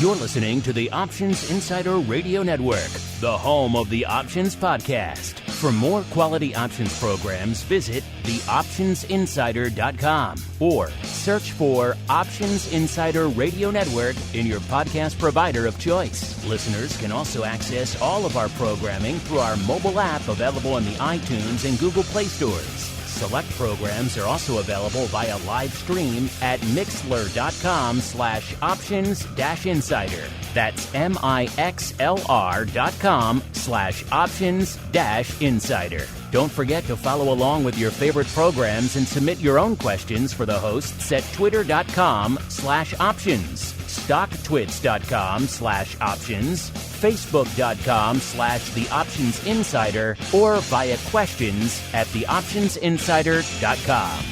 You're listening to the Options Insider Radio Network, the home of the Options Podcast. For more quality options programs, visit theoptionsinsider.com or search for Options Insider Radio Network in your podcast provider of choice. Listeners can also access all of our programming through our mobile app available in the iTunes and Google Play stores. Select programs are also available via live stream at mixlr.com/options-insider. That's mixlr.com/options-insider. Don't forget to follow along with your favorite programs and submit your own questions for the hosts at twitter.com/options, stocktwits.com/options, facebook.com/theoptionsinsider, or via questions at theoptionsinsider.com.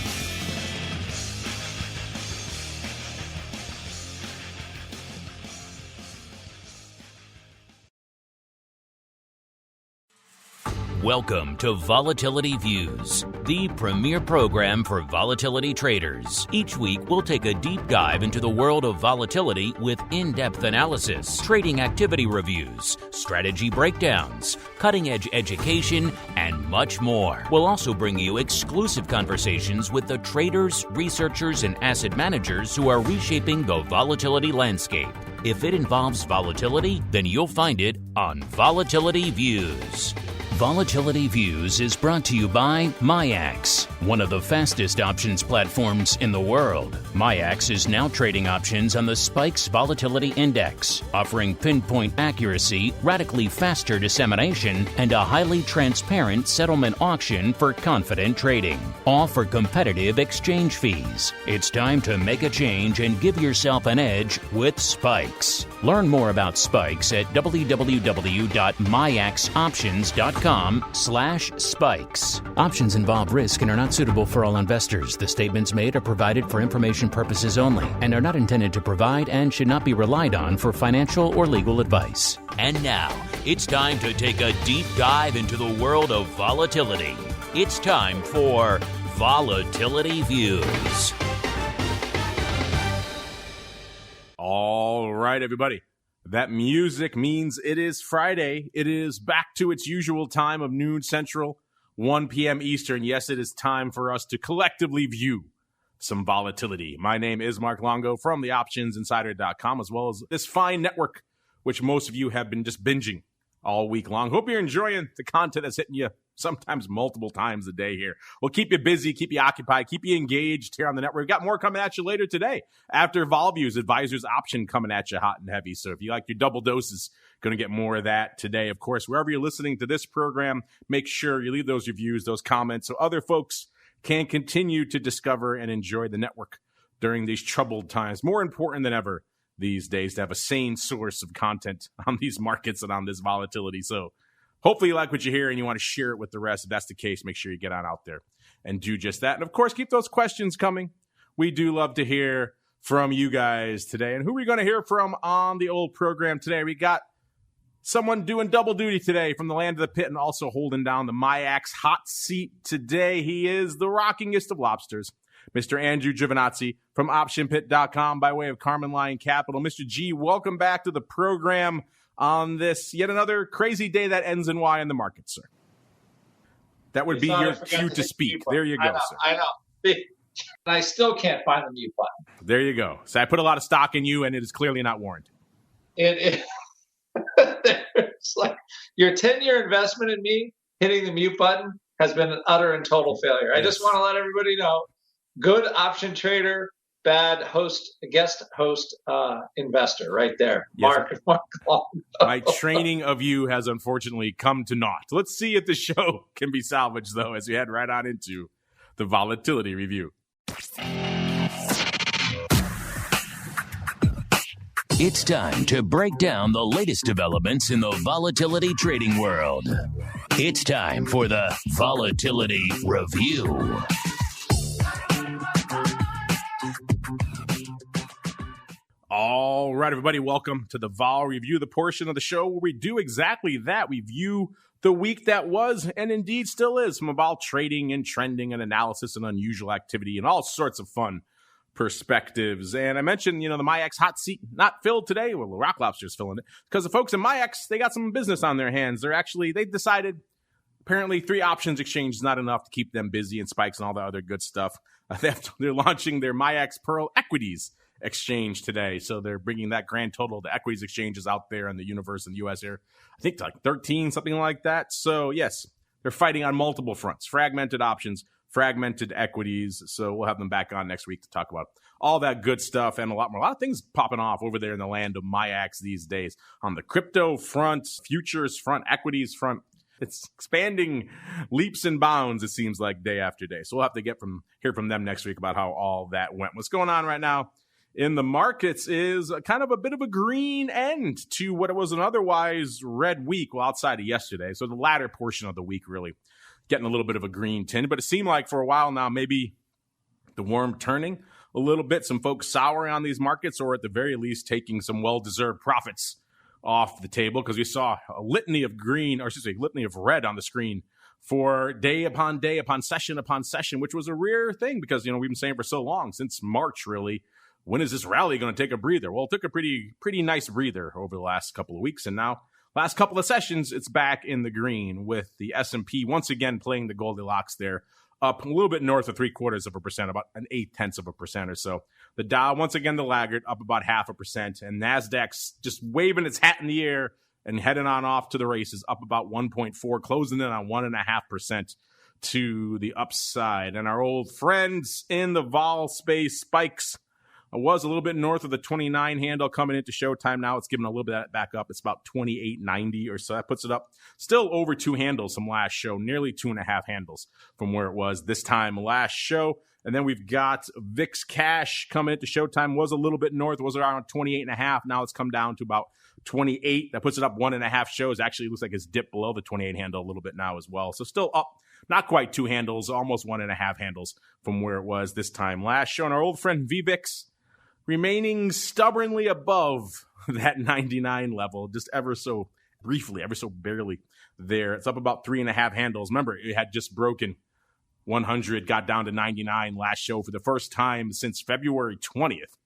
Welcome to Volatility Views, the premier program for volatility traders. Each week, we'll take a deep dive into the world of volatility with in-depth analysis, trading activity reviews, strategy breakdowns, cutting-edge education, and much more. We'll also bring you exclusive conversations with the traders, researchers, and asset managers who are reshaping the volatility landscape. If it involves volatility, then you'll find it on Volatility Views. Volatility Views is brought to you by MIAX, one of the fastest options platforms in the world. MIAX is now trading options on the SPIKES Volatility Index, offering pinpoint accuracy, radically faster dissemination, and a highly transparent settlement auction for confident trading, all for competitive exchange fees. It's time to make a change and give yourself an edge with SPIKES. Learn more about SPIKES at www.miaxoptions.com/spikes. Options involve risk and are not suitable for all investors. The statements made are provided for information purposes only and are not intended to provide and should not be relied on for financial or legal advice. And now, it's time to take a deep dive into the world of volatility. It's time for Volatility Views. All right, everybody. That music means it is Friday. It is back to its usual time of noon Central, 1 p.m. Eastern. Yes, it is time for us to collectively view some volatility. My name is Mark Longo from theoptionsinsider.com, as well as this fine network, which most of you have been just binging all week long. Hope you're enjoying the content that's hitting you sometimes multiple times a day here. We'll keep you busy, keep you occupied, keep you engaged here on the network. We've got more coming at you later today. After Vol Views, Advisor's Option coming at you hot and heavy. So if you like your double doses, going to get more of that today. Of course, wherever you're listening to this program, make sure you leave those reviews, those comments, so other folks can continue to discover and enjoy the network during these troubled times. More important than ever these days to have a sane source of content on these markets and on this volatility. So hopefully you like what you hear and you want to share it with the rest. If that's the case, make sure you get on out there and do just that. And of course, keep those questions coming. We do love to hear from you guys today. And who are we going to hear from on the old program today? We got someone doing double duty today from the land of the pit and also holding down the MIAX hot seat today. He is the rockingest of lobsters, Mr. Andrew GIOVINAZZI from OptionPit.com by way of Carmen Lion Capital. Mr. G, welcome back to the program on this yet another crazy day that ends in Y in the market, sir. That would be your cue to speak. There you go, sir. I know. And I still can't find the mute button. There you go. So I put a lot of stock in you, and it is clearly not warranted. It's like your 10-year investment in me hitting the mute button has been an utter and total failure. Yes. I just want to let everybody know, good option trader, bad guest host, investor right there. Yes. Mark My training of you has unfortunately come to naught. Let's see if the show can be salvaged, though, as we head right on into the volatility review. It's time to break down the latest developments in the volatility trading world. It's time for the Volatility Review. All right, everybody, welcome to the Vol Review, the portion of the show where we do exactly that. We view the week that was and indeed still is from about trading and trending and analysis and unusual activity and all sorts of fun perspectives. And I mentioned, the MIAX hot seat not filled today. Well, the Rock Lobster's filling it because the folks in MIAX, they got some business on their hands. They decided apparently 3 options exchange is not enough to keep them busy and spikes and all the other good stuff. They're launching their MIAX Pearl Equities exchange today. So they're bringing that grand total to equities exchanges out there in the universe in the U.S. here. I think like 13, something like that. So yes, they're fighting on multiple fronts, fragmented options, fragmented equities. So we'll have them back on next week to talk about all that good stuff and a lot more. A lot of things popping off over there in the land of MIAX these days on the crypto front, futures front, equities front. It's expanding leaps and bounds, it seems like, day after day. So we'll have to hear from them next week about how all that went. What's going on right now in the markets is kind of a bit of a green end to what it was an otherwise red week, well, outside of yesterday. So the latter portion of the week really getting a little bit of a green tint. But it seemed like for a while now, maybe the worm turning a little bit, some folks souring on these markets, or at the very least taking some well-deserved profits off the table, because we saw a litany of litany of red on the screen for day upon day upon session, which was a rare thing because, we've been saying for so long, since March really, when is this rally going to take a breather? Well, it took a pretty nice breather over the last couple of weeks, and now last couple of sessions, it's back in the green with the S&P once again playing the Goldilocks there, up a little bit north of 0.75%, about 0.8% or so. The Dow, once again, the laggard, up about 0.5%, and NASDAQ's just waving its hat in the air and heading on off to the races, up about 1.4, closing in on 1.5% to the upside. And our old friends in the vol space, spikes, was a little bit north of the 29 handle coming into showtime. Now it's giving a little bit of that back up. It's about 28.90 or so. That puts it up still over 2 handles from last show, nearly 2.5 handles from where it was this time last show. And then we've got VIX cash coming into showtime, was a little bit north, was around 28.5. Now it's come down to about 28. That puts it up 1.5 shows. Actually, it looks like it's dipped below the 28 handle a little bit now as well. So still up, not quite 2 handles, almost 1.5 handles from where it was this time last show. And our old friend VVIX remaining stubbornly above that 99 level, just ever so briefly, ever so barely there. It's up about 3.5 handles. Remember, it had just broken 100, got down to 99 last show for the first time since February 20th.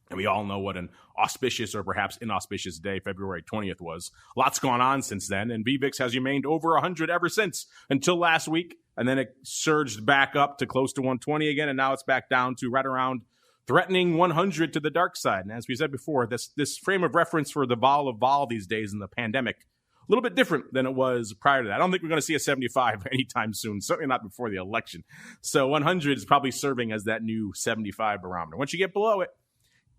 And we all know what an auspicious or perhaps inauspicious day February 20th was. Lots gone on since then, and VVIX has remained over 100 ever since until last week. And then it surged back up to close to 120 again, and now it's back down to right around threatening 100 to the dark side. And as we said before, this frame of reference for the vol of vol these days in the pandemic, a little bit different than it was prior to that. I don't think we're going to see a 75 anytime soon, certainly not before the election. So 100 is probably serving as that new 75 barometer. Once you get below it,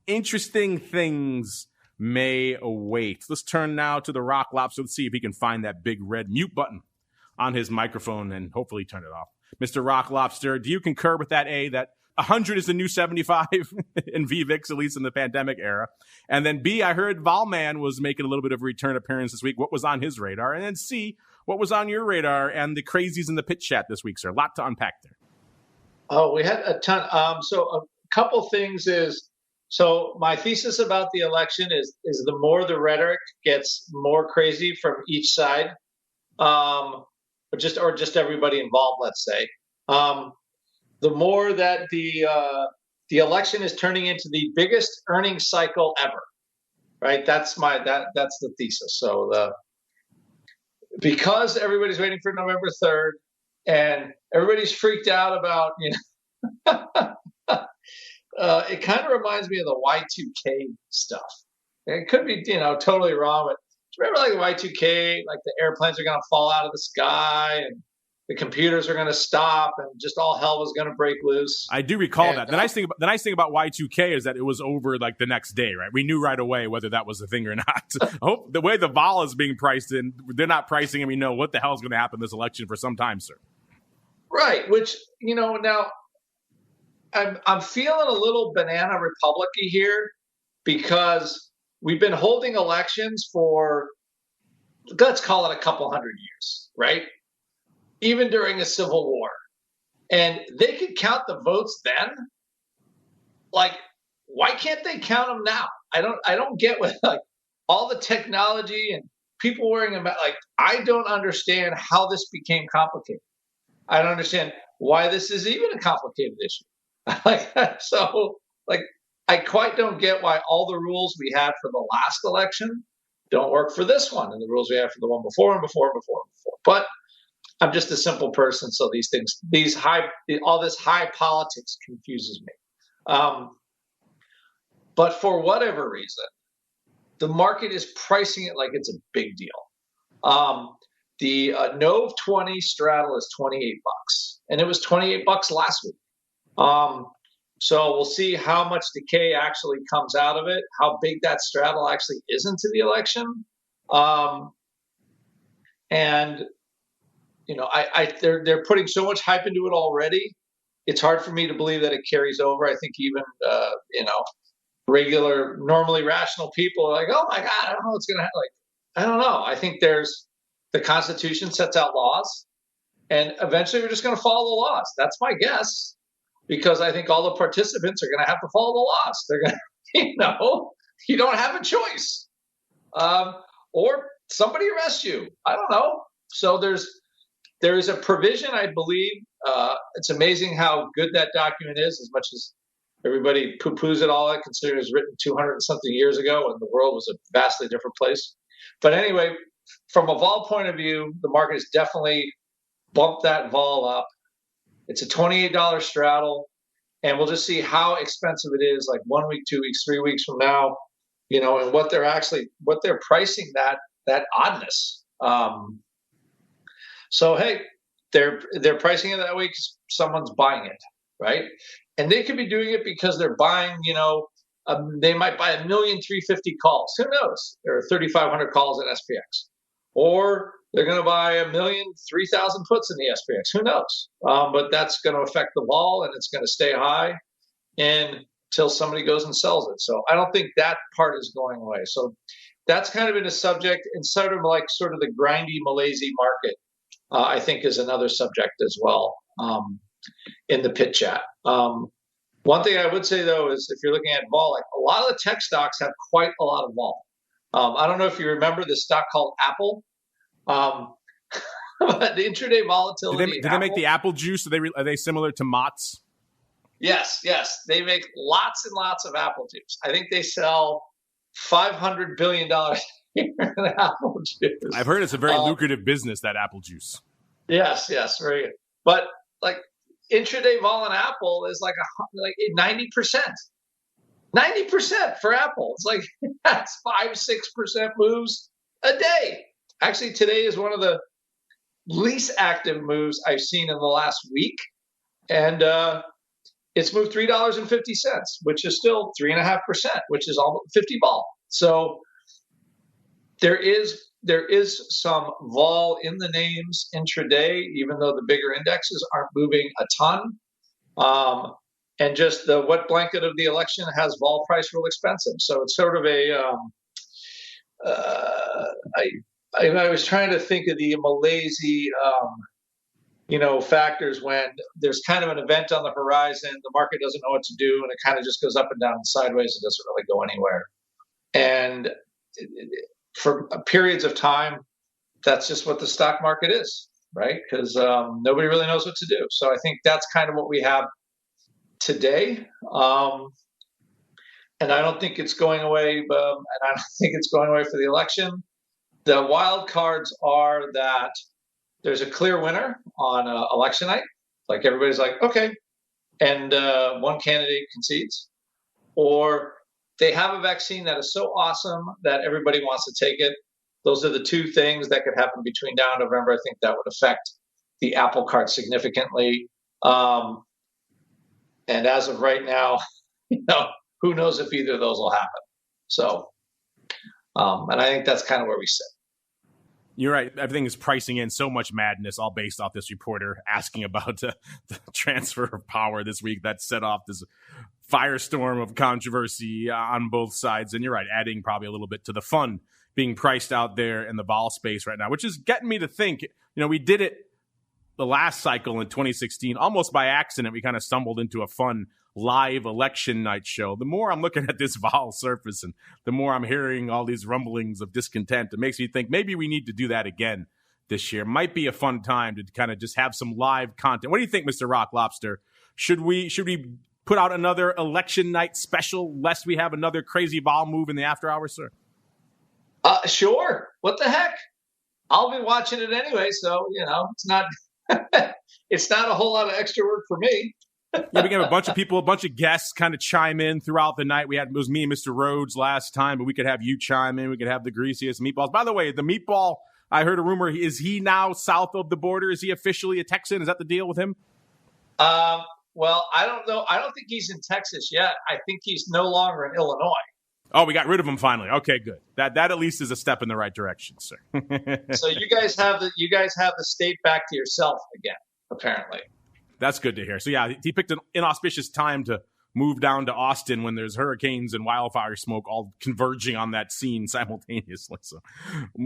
interesting things may await. Let's turn now to the Rock Lobster. Let's see if he can find that big red mute button on his microphone and hopefully turn it off. Mr. Rock Lobster, do you concur with that, that 100 is the new 75 in VVIX, at least in the pandemic era? And then B, I heard Volman was making a little bit of a return appearance this week. What was on his radar? And then C, what was on your radar and the crazies in the pitch chat this week, sir? A lot to unpack there. Oh, we had a ton. So a couple things is, so my thesis about the election is the more the rhetoric gets more crazy from each side, or just everybody involved, let's say, the more that the election is turning into the biggest earnings cycle ever, right? That's the thesis. So because everybody's waiting for November 3rd, and everybody's freaked out about, it kind of reminds me of the Y2K stuff. It could be, totally wrong, but remember like the Y2K, like the airplanes are going to fall out of the sky and the computers are going to stop and just all hell was going to break loose. I do recall that. The nice thing about Y2K is that it was over like the next day, right? We knew right away whether that was a thing or not. I hope the way the vol is being priced in, they're not pricing and we know what the hell is going to happen this election for some time, sir. Right. Which, now I'm feeling a little banana republic-y here because we've been holding elections for, let's call it a couple hundred years, right? Even during a civil war. And they could count the votes then. Like, why can't they count them now? I don't get what, like, all the technology and people worrying about, like, I don't understand how this became complicated. I don't understand why this is even a complicated issue. So like, I quite don't get why all the rules we had for the last election don't work for this one, and the rules we had for the one before and before and before and before. But I'm just a simple person, so these things, all this high politics confuses me. But for whatever reason, the market is pricing it like it's a big deal. The NOV 20 straddle is $28, and it was $28 last week. So we'll see how much decay actually comes out of it, how big that straddle actually is into the election. And you know, they're putting so much hype into it already. It's hard for me to believe that it carries over. I think even you know, regular, normally rational people are like, oh my God, I don't know what's going to happen. Like, I don't know. I think the Constitution sets out laws, and eventually we're just going to follow the laws. That's my guess, because I think all the participants are going to have to follow the laws. They're going to, you know, you don't have a choice. Or somebody arrests you. I don't know. So there is a provision, I believe. It's amazing how good that document is, as much as everybody poo-poos it all. I consider it was written 200 and something years ago when the world was a vastly different place. But anyway, from a vol point of view, the market has definitely bumped that vol up. It's a $28 straddle, and we'll just see how expensive it is, like 1 week, 2 weeks, 3 weeks from now, you know, and what they're pricing that oddness. So hey, they're pricing it that way because someone's buying it, right? And they could be doing it because they're buying, you know, they might buy 1,350,000 calls. Who knows? There are 3,500 calls at SPX, or they're going to buy 1,003,000 puts in the SPX. Who knows? But that's going to affect the vol, and it's going to stay high until somebody goes and sells it. So I don't think that part is going away. So that's kind of been a subject, and sort of the grindy, malaise market, I think, is another subject as well in the pit chat. One thing I would say, though, is if you're looking at vol, like a lot of the tech stocks have quite a lot of vol. I don't know if you remember this stock called Apple. The intraday volatility. Did they make the apple juice? Are they similar to Mott's? Yes. They make lots and lots of apple juice. I think they sell $500 billion in apple juice. I've heard it's a very lucrative business, that apple juice. Yes, very good. But like intraday vol in Apple is like 90%. 90% for Apple. It's like that's 5-6% moves a day. Actually, today is one of the least active moves I've seen in the last week, and it's moved $3.50, which is still 3.5%, which is almost 50 vol. So there is some vol in the names intraday, even though the bigger indexes aren't moving a ton. And just the wet blanket of the election has vol price real expensive. So it's sort of I was trying to think of the malaise, factors when there's kind of an event on the horizon, the market doesn't know what to do, and it kind of just goes up and down and sideways. It doesn't really go anywhere. And for periods of time, that's just what the stock market is, right? Because nobody really knows what to do. So I think that's kind of what we have today. And I don't think it's going away, and I don't think it's going away for the election. The wild cards are that there's a clear winner on election night. Like everybody's like, okay, and one candidate concedes. Or they have a vaccine that is so awesome that everybody wants to take it. Those are the two things that could happen between now and November. I think that would affect the apple cart significantly. And as of right now, who knows if either of those will happen. So, and I think that's kind of where we sit. You're right. Everything is pricing in so much madness, all based off this reporter asking about the transfer of power this week that set off this firestorm of controversy on both sides. And you're right, adding probably a little bit to the fun being priced out there in the vol space right now, which is getting me to think, we did it the last cycle in 2016, almost by accident. We kind of stumbled into a fun live election night show. The more I'm looking at this vol surface and the more I'm hearing all these rumblings of discontent, it makes me think maybe we need to do that again this year. Might be a fun time to kind of just have some live content. What do you think, Mr. Rock Lobster? Should we put out another election night special lest we have another crazy vol move in the after hours, sir? Sure. What the heck? I'll be watching it anyway, so it's not it's not a whole lot of extra work for me. Yeah, we can have a bunch of people, a bunch of guests kind of chime in throughout the night. It was me and Mr. Rhodes last time, but we could have you chime in. We could have the greasiest meatballs. By the way, the meatball, I heard a rumor, is he now south of the border? Is he officially a Texan? Is that the deal with him? Well, I don't know. I don't think he's in Texas yet. I think he's no longer in Illinois. Oh, we got rid of him finally. Okay, good. That at least is a step in the right direction, sir. So you guys have the state back to yourself again, apparently. That's good to hear. So yeah, he picked an inauspicious time to move down to Austin when there's hurricanes and wildfire smoke all converging on that scene simultaneously. So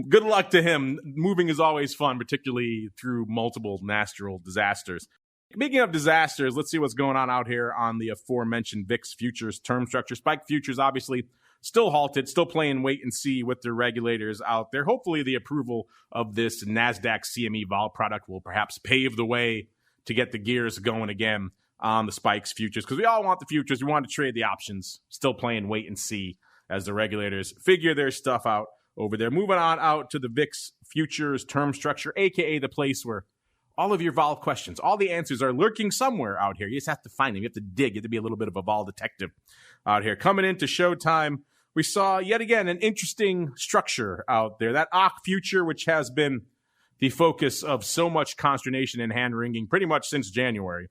good luck to him. Moving is always fun, particularly through multiple natural disasters. Speaking of disasters, let's see what's going on out here on the aforementioned VIX futures term structure. Spike futures obviously still halted, still playing wait and see with their regulators out there. Hopefully the approval of this NASDAQ CME vol product will perhaps pave the way to get the gears going again on the Spikes futures, because we all want the futures. We want to trade the options. Still playing wait and see as the regulators figure their stuff out over there. Moving on out to the VIX futures term structure, aka the place where all of your vol questions, all the answers are lurking somewhere out here. You just have to find them. You have to dig. You have to be a little bit of a vol detective out here. Coming into showtime, we saw yet again an interesting structure out there. That AQ future, which has been the focus of so much consternation and hand-wringing pretty much since January,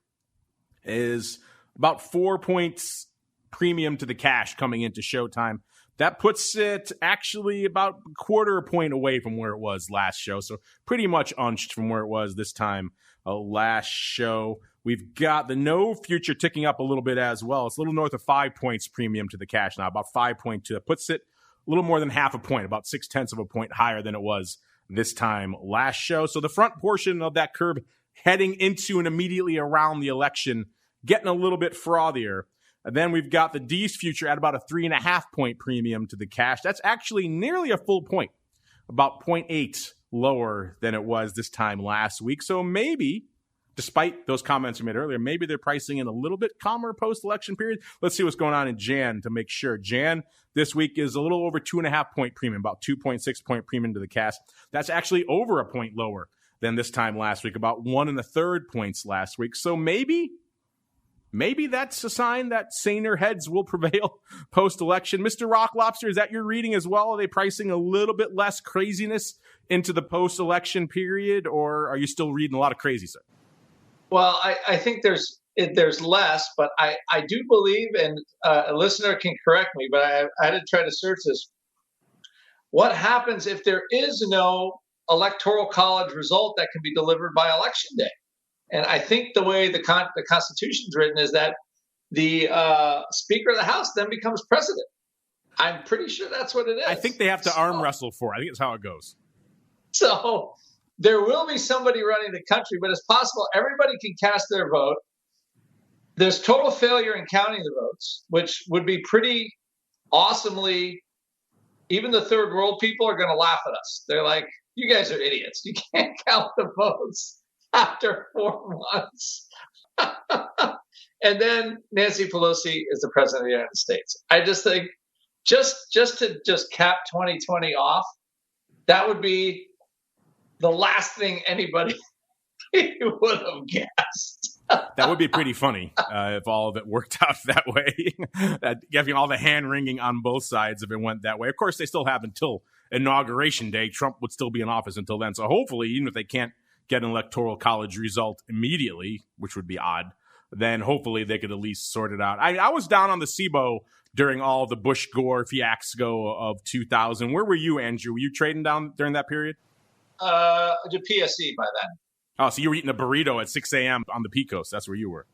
is about 4 points premium to the cash coming into showtime. That puts it actually about a quarter point away from where it was last show. So pretty much unched from where it was this time last show. We've got the no future ticking up a little bit as well. It's a little north of 5 points premium to the cash now, about 5.2. That puts it a little more than half a point, about 0.6 of a point higher than it was this time last show. So the front portion of that curve heading into and immediately around the election, getting a little bit frothier. And then we've got the D's future at about a 3.5 point premium to the cash. That's actually nearly a full point, about 0.8 lower than it was this time last week. So maybe, despite those comments you made earlier, maybe they're pricing in a little bit calmer post-election period. Let's see what's going on in Jan to make sure. Jan this week is a little over 2.5 point premium, about 2.6 point premium to the cash. That's actually over a point lower than this time last week, about 1 1/3 points last week. So maybe that's a sign that saner heads will prevail post-election. Mr. Rock Lobster, is that your reading as well? Are they pricing a little bit less craziness into the post-election period, or are you still reading a lot of crazy stuff? Well, I think there's less, but I do believe, and a listener can correct me, but I had to try to search this. What happens if there is no electoral college result that can be delivered by election day? And I think the way the Constitution's written is that the Speaker of the House then becomes president. I'm pretty sure that's what it is. I think they have to arm wrestle for it. I think it's how it goes. So there will be somebody running the country, but it's possible everybody can cast their vote. There's total failure in counting the votes, which would be pretty awesomely, even the third world people are going to laugh at us. They're like, you guys are idiots. You can't count the votes after 4 months. And then Nancy Pelosi is the president of the United States. I just think just to cap 2020 off, that would be the last thing anybody would have guessed. That would be pretty funny if all of it worked out that way. Having all the hand-wringing on both sides if it went that way. Of course, they still have until Inauguration Day. Trump would still be in office until then. So hopefully, even if they can't get an electoral college result immediately, which would be odd, then hopefully they could at least sort it out. I was down on the SIBO during all the Bush-Gore fiasco of 2000. Where were you, Andrew? Were you trading down during that period? The PSE by then. Oh, so you were eating a burrito at 6 a.m. on the Pecos. That's where you were.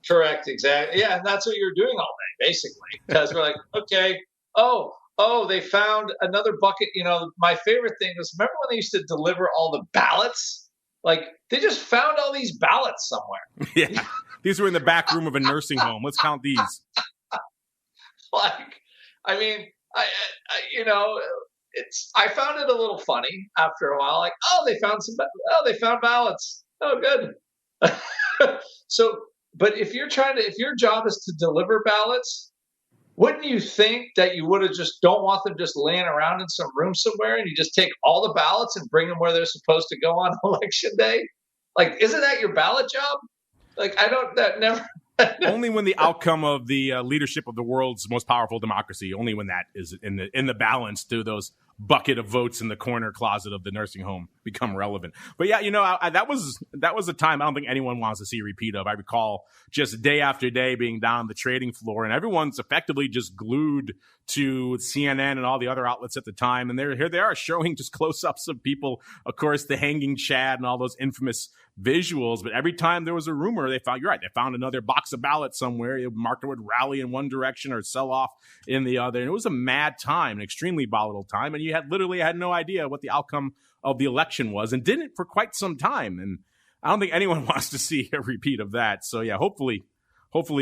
Correct, exactly. Yeah, and that's what you were doing all day, basically. Because we're like, okay, oh, they found another bucket. My favorite thing was, remember when they used to deliver all the ballots? Like, they just found all these ballots somewhere. Yeah, these were in the back room of a nursing home. Let's count these. I found it a little funny after a while. Like, they found ballots. Oh, good. So But if your job is to deliver ballots, wouldn't you think that you would have just don't want them just laying around in some room somewhere, and you just take all the ballots and bring them where they're supposed to go on election day? Like, isn't that your ballot job? Like, that never. Only when the outcome of the leadership of the world's most powerful democracy, only when that is in the balance, do those bucket of votes in the corner closet of the nursing home become relevant. But yeah, that was a time I don't think anyone wants to see a repeat of. I recall just day after day being down the trading floor, and everyone's effectively just glued to CNN and all the other outlets at the time. And here they are showing just close-ups of people, of course, the hanging Chad and all those infamous visuals. But every time there was a rumor, they found another box of ballots somewhere. The market would rally in one direction or sell off in the other. And it was a mad time, an extremely volatile time. And you had no idea what the outcome of the election was, and didn't for quite some time. And I don't think anyone wants to see a repeat of that. So yeah, hopefully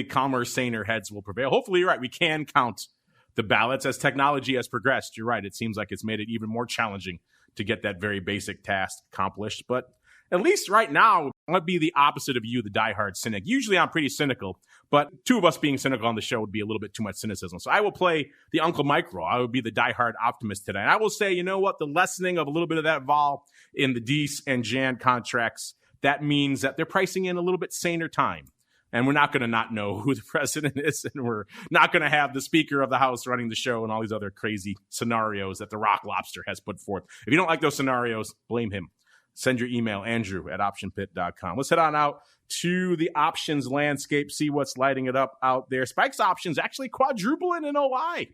calmer, saner heads will prevail. Hopefully, you're right, we can count the ballots. As technology has progressed, you're right, it seems like it's made it even more challenging to get that very basic task accomplished. But at least right now, I'm going to be the opposite of you, the diehard cynic. Usually I'm pretty cynical, but two of us being cynical on the show would be a little bit too much cynicism. So I will play the Uncle Mike role. I would be the diehard optimist today. And I will say, you know what? The lessening of a little bit of that vol in the DEES and Jan contracts, that means that they're pricing in a little bit saner time. And we're not going to not know who the president is, and we're not going to have the Speaker of the House running the show and all these other crazy scenarios that the Rock Lobster has put forth. If you don't like those scenarios, blame him. Send your email, andrew@optionpit.com. Let's head on out to the options landscape, see what's lighting it up out there. Spikes options actually quadrupling in OI,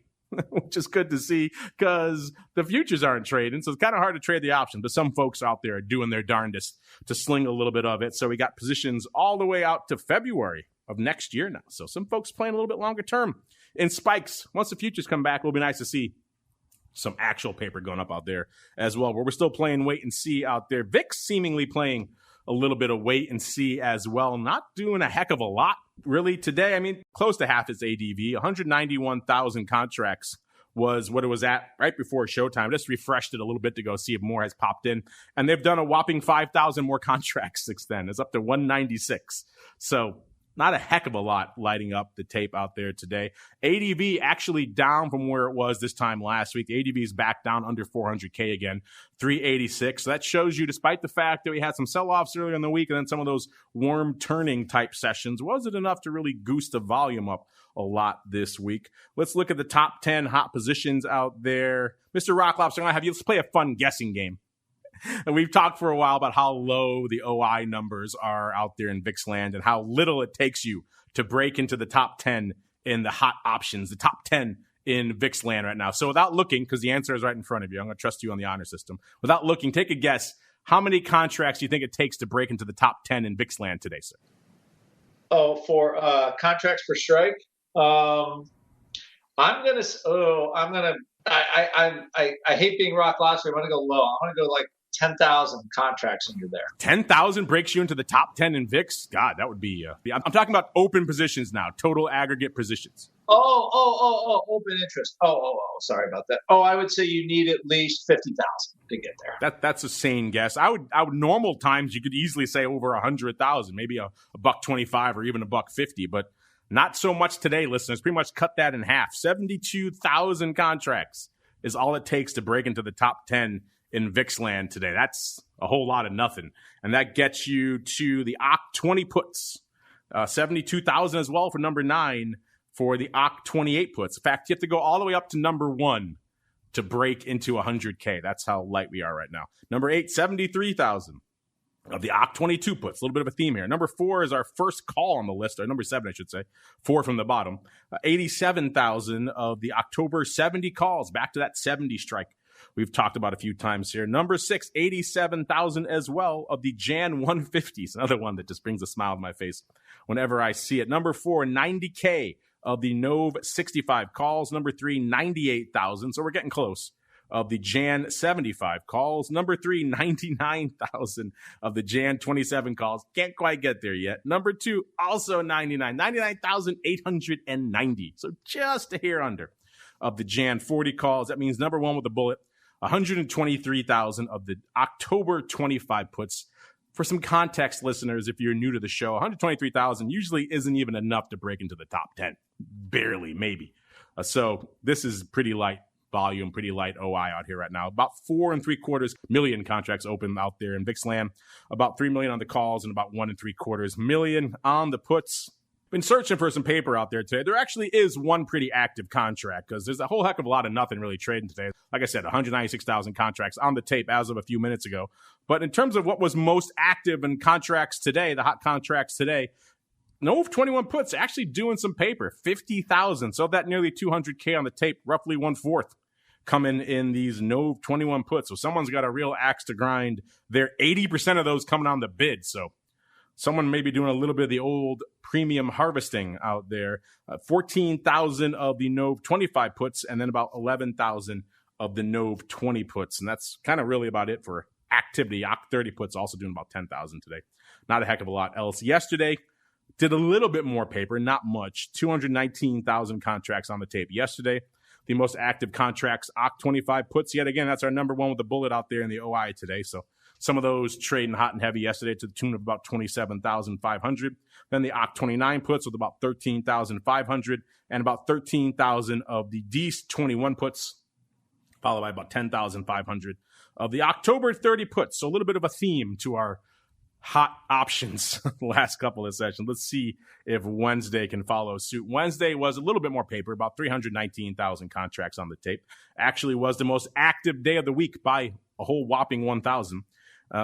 which is good to see because the futures aren't trading. So it's kind of hard to trade the options, but some folks out there are doing their darndest to sling a little bit of it. So we got positions all the way out to February of next year now. So some folks playing a little bit longer term in spikes. Once the futures come back, it'll be nice to see some actual paper going up out there as well, where we're still playing wait and see out there. VIX seemingly playing a little bit of wait and see as well. Not doing a heck of a lot really today. I mean, close to half its ADV. 191,000 contracts was what it was at right before showtime. I just refreshed it a little bit to go see if more has popped in. And they've done a whopping 5,000 more contracts since then. It's up to 196. So not a heck of a lot lighting up the tape out there today. ADV actually down from where it was this time last week. The ADV is back down under 400K again, 386. So that shows you, despite the fact that we had some sell-offs earlier in the week and then some of those warm turning type sessions, was it enough to really goose the volume up a lot this week? Let's look at the top 10 hot positions out there. Mr. Rock Lobster, I'm going to have you, let's play a fun guessing game. And we've talked for a while about how low the OI numbers are out there in VIX land and how little it takes you to break into the top 10 in the hot options, the top 10 in VIX land right now. So without looking, because the answer is right in front of you, I'm going to trust you on the honor system. Without looking, take a guess. How many contracts do you think it takes to break into the top 10 in VIX land today, sir? Oh, for contracts for strike? I hate being Rock Lobster. I'm going to go low. I'm going to go like 10,000 contracts under there. 10,000 breaks you into the top 10 in VIX? God, that would be... I'm talking about open positions now, total aggregate positions. Open interest. Sorry about that. I would say you need at least 50,000 to get there. That's a sane guess. I would normal times, you could easily say over 100,000, maybe a $1.25 or even a $1.50, but not so much today, listeners. Pretty much cut that in half. 72,000 contracts is all it takes to break into the top 10 in VIX land today. That's a whole lot of nothing. And that gets you to the OCK 20 puts. 72,000 as well for number 9 for the OCK 28 puts. In fact, you have to go all the way up to number 1 to break into 100K. That's how light we are right now. Number 8, 73,000 of the OCK 22 puts. A little bit of a theme here. Number 4 is our first call on the list, or number 7, I should say. 4 from the bottom. 87,000 of the October 70 calls. Back to that 70 strike we've talked about a few times here. Number 6, 87,000 as well of the Jan 150s. Another one that just brings a smile to my face whenever I see it. Number 4, 90K of the Nov 65 calls. Number 3, 98,000. So we're getting close. Of the Jan 75 calls. Number 3, 99,000 of the Jan 27 calls. Can't quite get there yet. Number 2, also 99,890. So just a hair under of the Jan 40 calls. That means number 1 with a bullet, 123,000 of the October 25 puts. for some context, listeners, if you're new to the show, 123,000 usually isn't even enough to break into the top 10. Barely, maybe. So this is pretty light volume, pretty light OI out here right now. About 4.75 million contracts open out there in VIX land. About 3 million on the calls and about 1.75 million on the puts. Been searching for some paper out there today. There actually is one pretty active contract because there's a whole heck of a lot of nothing really trading today. Like I said, 196,000 contracts on the tape as of a few minutes ago. But in terms of what was most active in contracts today, the hot contracts today, NOV 21 puts actually doing some paper, 50,000. So that nearly 200K on the tape, roughly 1/4 coming in these NOV 21 puts. So someone's got a real axe to grind. They're 80% of those coming on the bid. So someone may be doing a little bit of the old premium harvesting out there. 14,000 of the NOV 25 puts and then about 11,000 of the NOV 20 puts. And that's kind of really about it for activity. OCC 30 puts also doing about 10,000 today. Not a heck of a lot else. Yesterday, did a little bit more paper, not much. 219,000 contracts on the tape yesterday. The most active contracts, OCC 25 puts. Yet again, that's our number one with the bullet out there in the OI today. So some of those trading hot and heavy yesterday to the tune of about 27,500. Then the OCC 29 puts with about 13,500 and about 13,000 of the DEES 21 puts, followed by about 10,500 of the October 30 puts. So a little bit of a theme to our hot options the last couple of sessions. Let's see if Wednesday can follow suit. Wednesday was a little bit more paper, about 319,000 contracts on the tape. Actually was the most active day of the week by a whole whopping 1,000.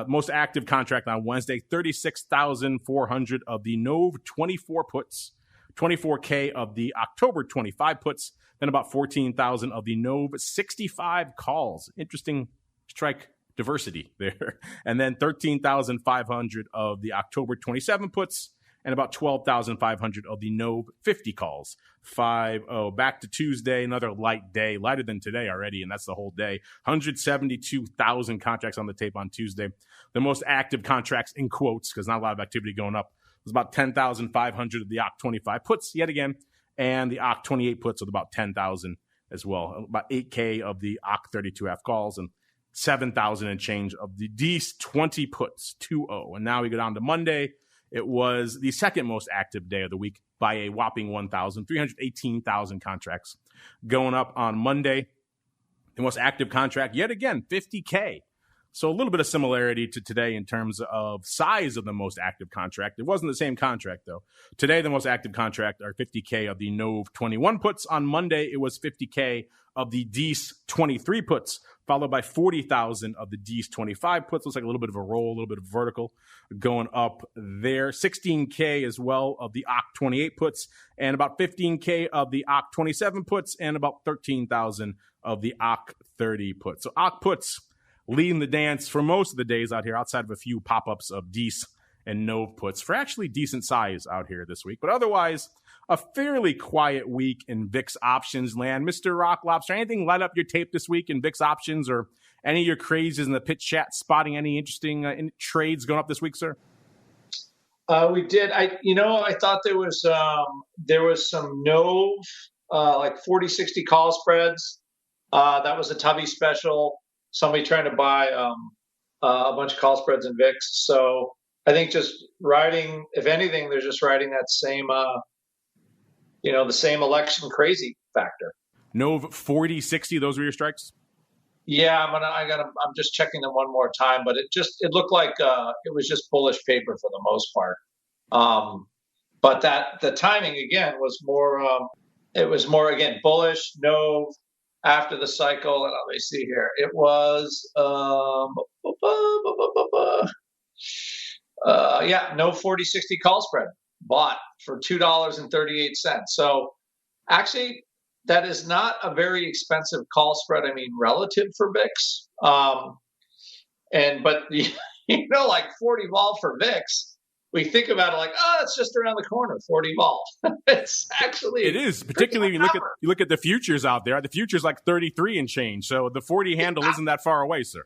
Most active contract on Wednesday, 36,400 of the NOV 24 puts, 24K of the October 25 puts, then about 14,000 of the NOV 65 calls. Interesting strike diversity there. And then 13,500 of the October 27 puts and about 12,500 of the NOV 50 calls. 5-0. Back to Tuesday, another light day, lighter than today already, and that's the whole day. 172,000 contracts on the tape on Tuesday. The most active contracts in quotes, because not a lot of activity going up, was about 10,500 of the OCC 25 puts yet again, and the OCC 28 puts with about 10,000 as well. About 8K of the OCC 32 half calls and 7,000 and change of the DEES 20 puts, 2-0. And now we go down to Monday. It was the second most active day of the week by a whopping 1,000, 318,000 contracts going up on Monday. The most active contract, yet again, 50K. So a little bit of similarity to today in terms of size of the most active contract. It wasn't the same contract, though. Today, the most active contract are 50K of the NOV 21 puts. On Monday, it was 50K of the DEES 23 puts, followed by 40,000 of the DEES 25 puts. Looks like a little bit of a roll, a little bit of vertical going up there. 16K as well of the OCC 28 puts, and about 15K of the OCC 27 puts, and about 13,000 of the OCC 30 puts. So OCC puts leading the dance for most of the days out here, outside of a few pop-ups of DEES and NOV puts for actually decent size out here this week. But otherwise, a fairly quiet week in VIX options land. Mr. Rock Lobster, anything light up your tape this week in VIX options, or any of your crazes in the pit chat spotting any interesting trades going up this week, sir? We did. I thought there was some NOV, like 40-60 call spreads. That was a Tubby special. Somebody trying to buy a bunch of call spreads in VIX. So I think just riding, if anything, they're just riding that same, the same election crazy factor. NOV 40-60, those were your strikes? Yeah, I'm just checking them one more time, but it looked like it was just bullish paper for the most part. But the timing again was more. It was more again bullish. NOV after the cycle, and let me see here. It was NOV 40-60 call spread bought for $2.38. So actually, that is not a very expensive call spread. I mean, relative for VIX. But like 40 vol for VIX, we think about it like, it's just around the corner, 40 vol. It is, particularly when you look at the futures out there. The futures like 33 and change. So the 40 handle isn't that far away, sir.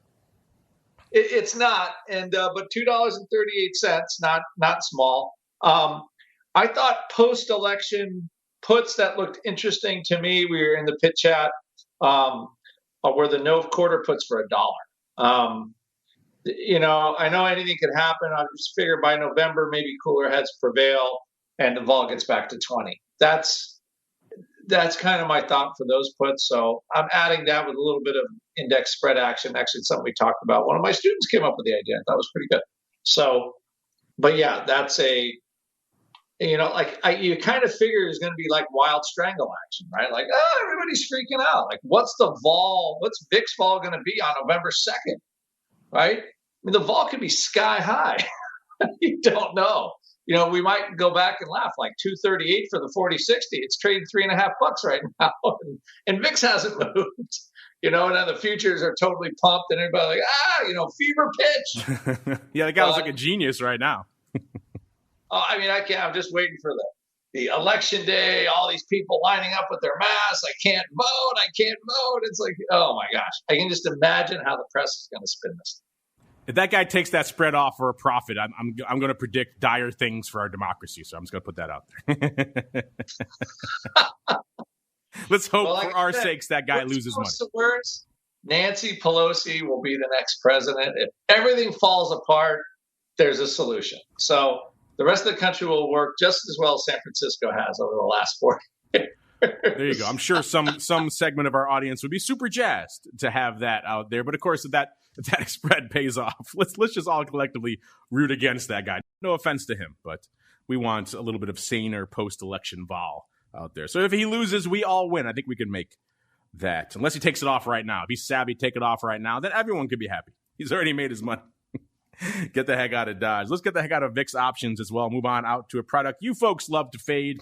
It's not, but $2.38, not small. I thought post-election puts that looked interesting to me. We were in the pit chat where the NOV quarter puts for $1. I know anything could happen. I just figure by November, maybe cooler heads prevail and the vol gets back to 20. That's kind of my thought for those puts. So I'm adding that with a little bit of index spread action. Actually, it's something we talked about. One of my students came up with the idea. I thought it was pretty good. So, but yeah, that's you kind of figure it's going to be like wild strangle action, right? Like, everybody's freaking out. Like, what's VIX vol going to be on November 2nd, right? I mean, the vol could be sky high. You don't know. We might go back and laugh, like 238 for the 40-60. It's trading $3.50 right now, and VIX hasn't moved. And then the futures are totally pumped, and everybody's like, fever pitch. Yeah, the guy was like a genius right now. I can't. I'm just waiting for the election day. All these people lining up with their masks. I can't vote. It's like, oh my gosh! I can just imagine how the press is going to spin this. If that guy takes that spread off for a profit, I'm going to predict dire things for our democracy. So I'm just going to put that out there. Let's hope for our sakes that guy loses money. Words, Nancy Pelosi will be the next president. If everything falls apart, there's a solution. So the rest of the country will work just as well as San Francisco has over the last 4 years. There you go. I'm sure some segment of our audience would be super jazzed to have that out there. But of course, if that spread pays off, let's just all collectively root against that guy. No offense to him, but we want a little bit of saner post-election vol out there. So if he loses, we all win. I think we can make that. Unless he takes it off right now. If he's savvy, take it off right now, then everyone could be happy. He's already made his money. Get the heck out of Dodge. Let's get the heck out of VIX options as well. Move on out to a product you folks love to fade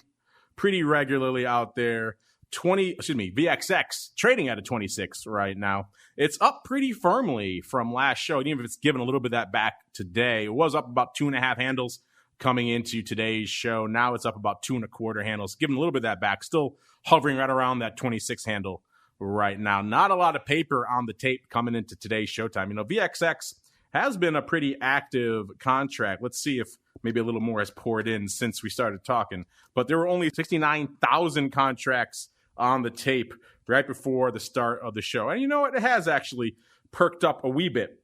pretty regularly out there. VXX trading at a 26 right now. It's up pretty firmly from last show, even if it's given a little bit of that back today. It was up about 2.5 handles coming into today's show. Now it's up about 2.25 handles, giving a little bit of that back, still hovering right around that 26 handle right now. Not a lot of paper on the tape coming into today's showtime. VXX has been a pretty active contract. Let's see if maybe a little more has poured in since we started talking. But there were only 69,000 contracts on the tape right before the start of the show. And it has actually perked up a wee bit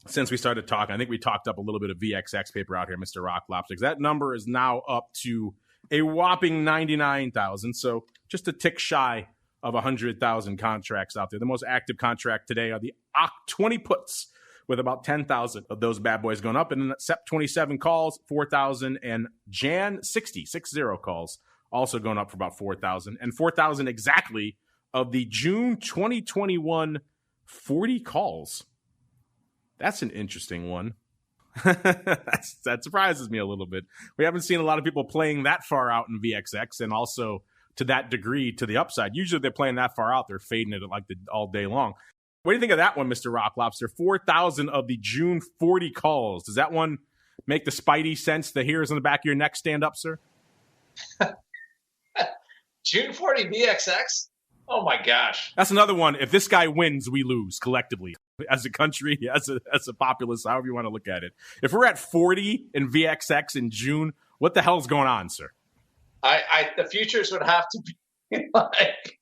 since we started talking. I think we talked up a little bit of VXX paper out here, Mr. Rock Lobster. That number is now up to a whopping 99,000. So just a tick shy of 100,000 contracts out there. The most active contract today are the OC20 puts, with about 10,000 of those bad boys going up. And then SEP 27 calls, 4,000, and Jan 60 calls also going up for about 4,000. And 4,000 exactly of the June 2021 40 calls. That's an interesting one. That surprises me a little bit. We haven't seen a lot of people playing that far out in VXX, and also to that degree to the upside. Usually they're playing that far out, they're fading it like all day long. What do you think of that one, Mr. Rock Lobster? 4,000 of the June 40 calls. Does that one make the Spidey sense, the hairs on the back of your neck stand up, sir? June 40 VXX? Oh, my gosh. That's another one. If this guy wins, we lose collectively. As a country, as a populace, however you want to look at it. If we're at 40 in VXX in June, what the hell's going on, sir? The futures would have to be like,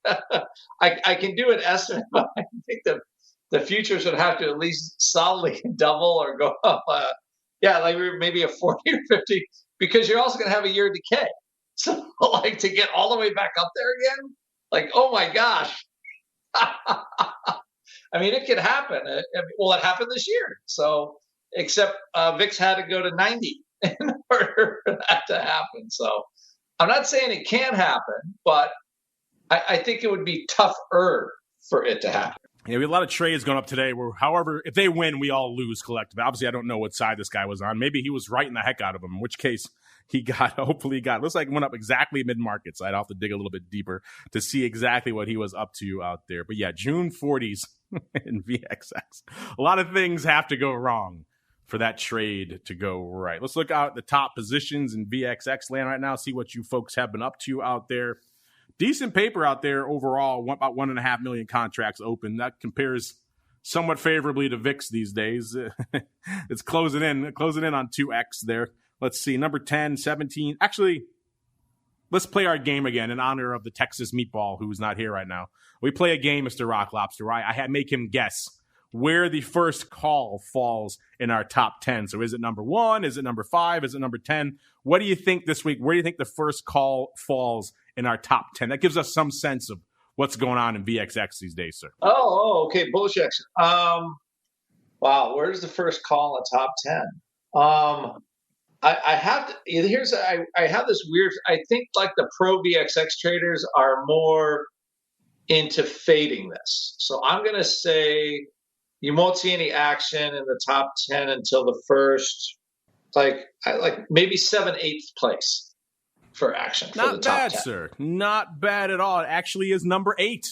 I can do an estimate, but I think the futures would have to at least solidly double or go up. Like maybe a 40 or 50, because you're also going to have a year decay. So like to get all the way back up there again, like, oh my gosh. I mean, it could happen. It happened this year. So except VIX had to go to 90 in order for that to happen. So I'm not saying it can't happen, but I think it would be tougher for it to happen. Yeah, we have a lot of trades going up today where, however, if they win, we all lose collectively. Obviously, I don't know what side this guy was on. Maybe he was writing the heck out of them, in which case hopefully he got, looks like it went up exactly mid-market. So I'd have to dig a little bit deeper to see exactly what he was up to out there. But yeah, June 40s in VXX. A lot of things have to go wrong for that trade to go right. Let's look out at the top positions in VXX land right now, see what you folks have been up to out there. Decent paper out there overall, about 1.5 million contracts open. That compares somewhat favorably to VIX these days. It's closing in on 2x there. Let's see, number 10, 17. Actually, let's play our game again in honor of the Texas meatball who's not here right now. We play a game, Mr. Rock Lobster, right? I make him guess where the first call falls in our top 10. So is it number 1? Is it number 5? Is it number 10? What do you think this week? Where do you think the first call falls in our top 10? That gives us some sense of what's going on in VXX these days, sir. Okay. Bullish action. Wow. Where's the first call in the top 10? I have to, I have this weird, I think like the pro VXX traders are more into fading this. So I'm going to say you won't see any action in the top 10 until the first, like maybe 7/8 place for action. For Not the top bad, 10. sir. Not bad at all. It actually is number 8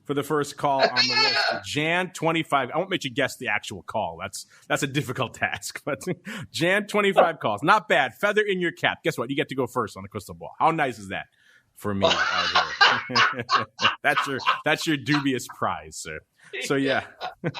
for the first call on the list. Jan 25. I won't make you guess the actual call. That's a difficult task. But Jan 25 calls. Not bad. Feather in your cap. Guess what? You get to go first on the crystal ball. How nice is that for me out here? That's your dubious prize, sir. So yeah,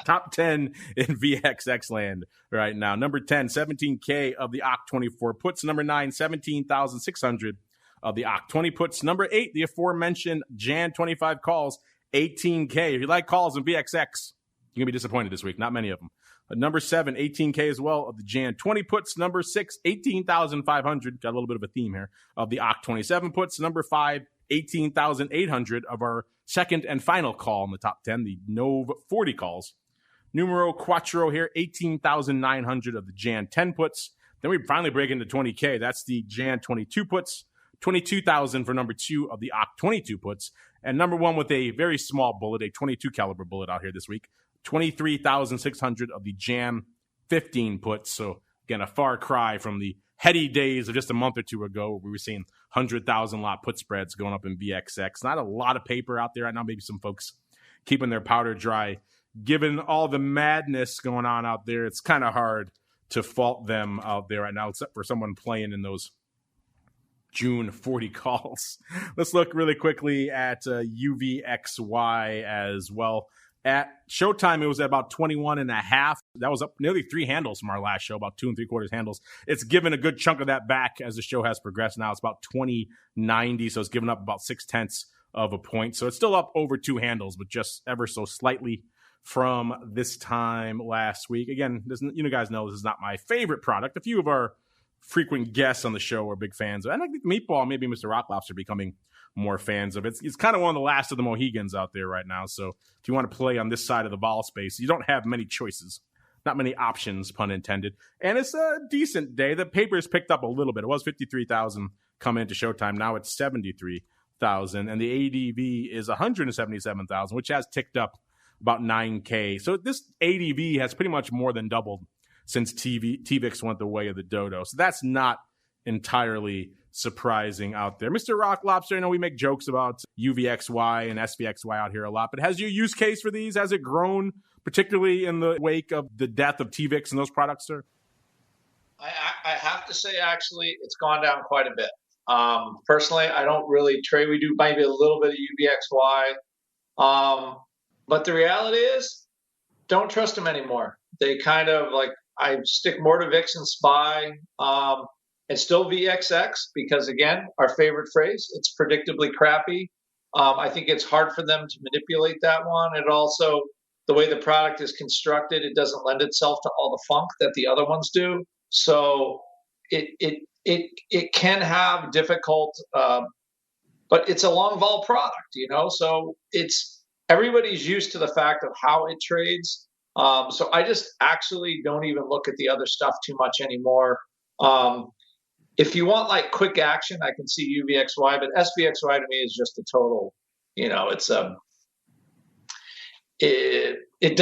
top 10 in VXX land right now. Number 10, 17K of the OCK24 puts. Number 9, 17,600 of the OCK20 puts. Number 8, the aforementioned Jan 25 calls, 18K. If you like calls in VXX, you're gonna be disappointed this week. Not many of them. Number 7, 18K as well of the Jan 20 puts. Number 6, 18,500. Got a little bit of a theme here of the OCK27 puts. Number 5, 18,800 of our second and final call in the top 10, the Nov 40 calls. Numero Quattro here, 18,900 of the Jan 10 puts. Then we finally break into 20K. That's the Jan 22 puts. 22,000 for number 2 of the OCK22 puts. And number 1 with a very small bullet, a 22 caliber bullet out here this week. 23,600 of the Jan 15 puts. So again, a far cry from the heady days of just a month or two ago where we were seeing 100,000 lot put spreads going up in VXX. Not a lot of paper out there right now. Maybe some folks keeping their powder dry. Given all the madness going on out there, it's kind of hard to fault them out there right now, except for someone playing in those June 40 calls. Let's look really quickly at UVXY as well. At showtime, it was at about 21.5. That was up nearly 3 handles from our last show, about 2 3/4 handles. It's given a good chunk of that back as the show has progressed. Now it's about 20.90, so it's given up about 0.6 of a point. So it's still up over 2 handles, but just ever so slightly from this time last week. Again, you guys know this is not my favorite product. A few of our frequent guests on the show are big fans of it. And I think Meatball, maybe Mr. Rock Lobster, becoming more fans of it. It's kind of one of the last of the Mohegans out there right now. So if you want to play on this side of the vol space, you don't have many choices. Not many options, pun intended. And it's a decent day. The paper has picked up a little bit. It was 53,000 coming into showtime. Now it's 73,000. And the ADV is 177,000, which has ticked up about 9K. So this ADV has pretty much more than doubled since TVIX went the way of the dodo. So that's not entirely surprising out there. Mr. Rock Lobster, I know we make jokes about UVXY and SVXY out here a lot, but has your use case for these, has it grown, particularly in the wake of the death of TVIX and those products, sir? I have to say, actually, it's gone down quite a bit. Personally, I don't really trade. We do maybe a little bit of UVXY. But the reality is, don't trust them anymore. They kind of like, I stick more to VIX and SPY, and still VXX because, again, our favorite phrase, it's predictably crappy. I think it's hard for them to manipulate that one. And also, the way the product is constructed, it doesn't lend itself to all the funk that the other ones do. So it can have difficult, but it's a long vol product, So everybody's used to the fact of how it trades. So I just actually don't even look at the other stuff too much anymore. If you want like quick action, I can see UVXY, but SVXY to me is just a total, it's it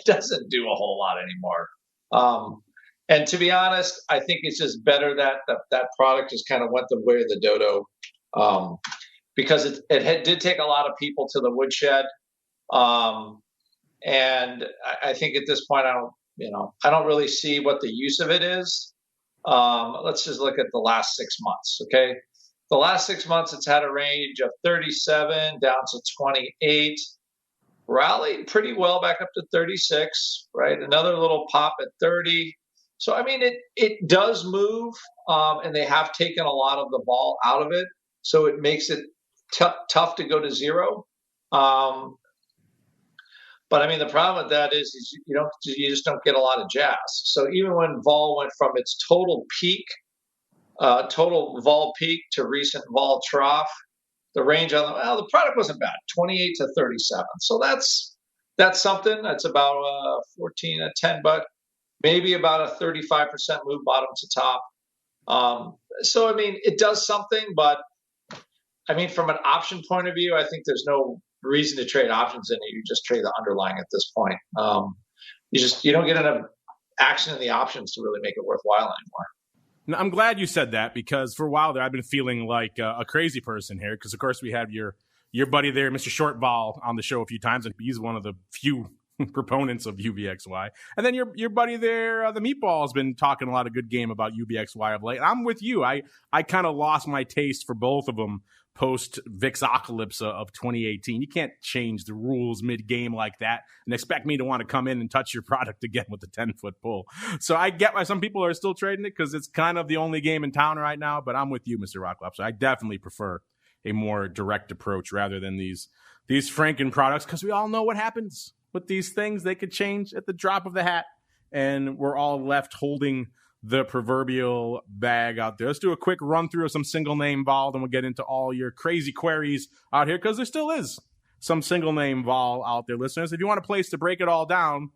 doesn't do a whole lot anymore. And to be honest, I think it's just better that that product just kind of went the way of the dodo, because it did take a lot of people to the woodshed. And I think at this point, I don't really see what the use of it is. Let's just look at the last 6 months. Okay. The last 6 months, it's had a range of 37 down to 28, rallied pretty well back up to 36, right? Another little pop at 30. So, I mean, it does move, and they have taken a lot of the ball out of it. So it makes it tough to go to zero. But I mean, the problem with that is you just don't get a lot of jazz. So even when vol went from its total vol peak to recent vol trough, the range on the product wasn't bad, 28 to 37. So that's something. That's about 14 to 10, but maybe about a 35% move bottom to top. So I mean, it does something, but I mean, from an option point of view, I think there's no reason to trade options in it. You just trade the underlying at this point. You don't get enough action in the options to really make it worthwhile anymore. Now, I'm glad you said that, because for a while there I've been feeling like a crazy person here, because of course we have your buddy there, Mr. Short Vol, on the show a few times, and he's one of the few proponents of UVXY. And then your buddy there, the Meatball, has been talking a lot of good game about UVXY of late. And I'm with you. I kind of lost my taste for both of them post VIX-ocalypse of 2018. You can't change the rules mid-game like that and expect me to want to come in and touch your product again with a 10-foot pull. So I get why some people are still trading it, because it's kind of the only game in town right now. But I'm with you, Mr. Rocklop. So I definitely prefer a more direct approach rather than these Franken products, because we all know what happens with these things. They could change at the drop of the hat, and we're all left holding the proverbial bag out there. Let's do a quick run through of some single name vol, then we'll get into all your crazy queries out here, because there still is some single name vol out there, listeners. If you want a place to break it all down,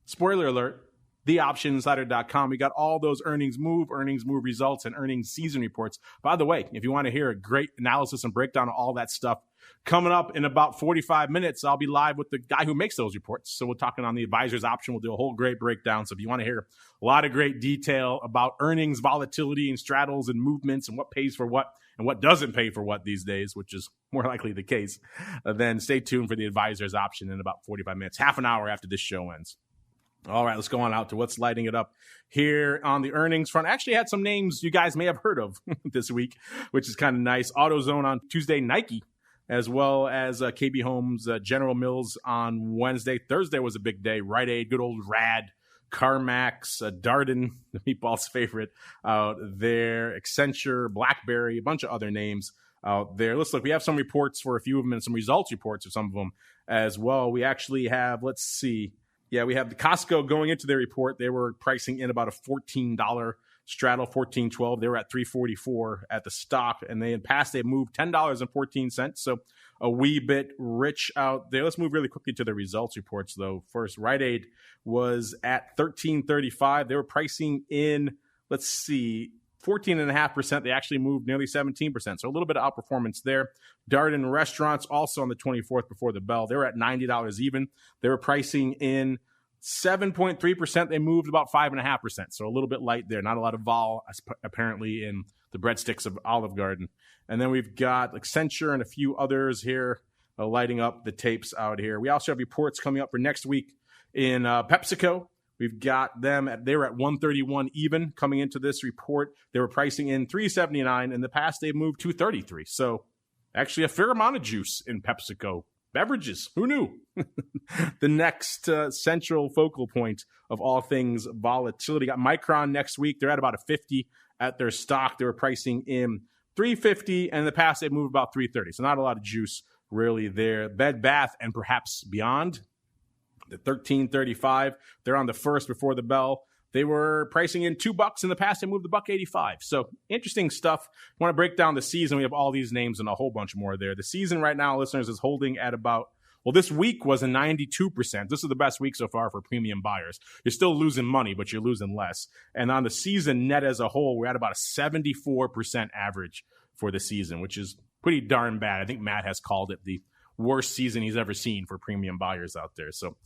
spoiler alert, theoptioninsider.com. We got all those earnings move results, and earnings season reports. By the way, if you want to hear a great analysis and breakdown of all that stuff, coming up in about 45 minutes, I'll be live with the guy who makes those reports. So we're talking on the advisor's option. We'll do a whole great breakdown. So if you want to hear a lot of great detail about earnings, volatility, and straddles and movements, and what pays for what and what doesn't pay for what these days, which is more likely the case, then stay tuned for the advisor's option in about 45 minutes, half an hour after this show ends. All right, let's go on out to what's lighting it up here on the earnings front. Actually had some names you guys may have heard of this week, which is kind of nice. AutoZone on Tuesday, Nike, as well as KB Homes, General Mills on Wednesday. Thursday was a big day. Rite Aid, good old Rad, CarMax, Darden, the Meatball's favorite out there, Accenture, BlackBerry, a bunch of other names out there. Let's look. We have some reports for a few of them and some results reports for some of them as well. We actually have, let's see. Yeah, we have the Costco going into their report. They were pricing in about a $14 straddle, $14.12. They were at $3.44 at the stock, and they moved $10.14. So a wee bit rich out there. Let's move really quickly to the results reports, though. First, Rite Aid was at $13.35. They were pricing in, let's see, 14.5%. They actually moved nearly 17%. So a little bit of outperformance there. Darden Restaurants also on the 24th before the bell. They were at $90 even. They were pricing in 7.3%. They moved about 5.5%. So a little bit light there. Not a lot of vol apparently in the breadsticks of Olive Garden. And then we've got Accenture and a few others here lighting up the tapes out here. We also have reports coming up for next week in PepsiCo. We've got them they were at 131 even coming into this report. They were pricing in 379. In the past, they've moved 233. So actually a fair amount of juice in PepsiCo beverages. Who knew? The next central focal point of all things volatility. Got Micron next week. They're at about a 50 at their stock. They were pricing in 350, and in the past they've moved about 330. So not a lot of juice really there. Bed Bath and perhaps Beyond, the 13.35. They're on the first before the bell. They were pricing in $2. In the past, they moved the $1.85. So interesting stuff. Want to break down the season. We have all these names and a whole bunch more there. The season right now, listeners, is holding at about, well, this week was a 92%. This is the best week so far for premium buyers. You're still losing money, but you're losing less. And on the season net as a whole, we're at about a 74% average for the season, which is pretty darn bad. I think Matt has called it the worst season he's ever seen for premium buyers out there. So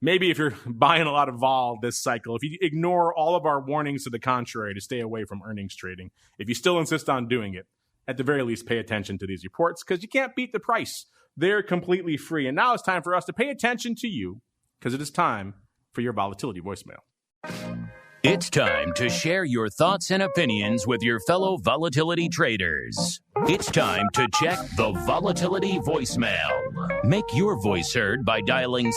maybe if you're buying a lot of vol this cycle, if you ignore all of our warnings to the contrary to stay away from earnings trading, if you still insist on doing it, at the very least, pay attention to these reports because you can't beat the price. They're completely free. And now it's time for us to pay attention to you because it is time for your volatility voicemail. It's time to share your thoughts and opinions with your fellow volatility traders. It's time to check the volatility voicemail. Make your voice heard by dialing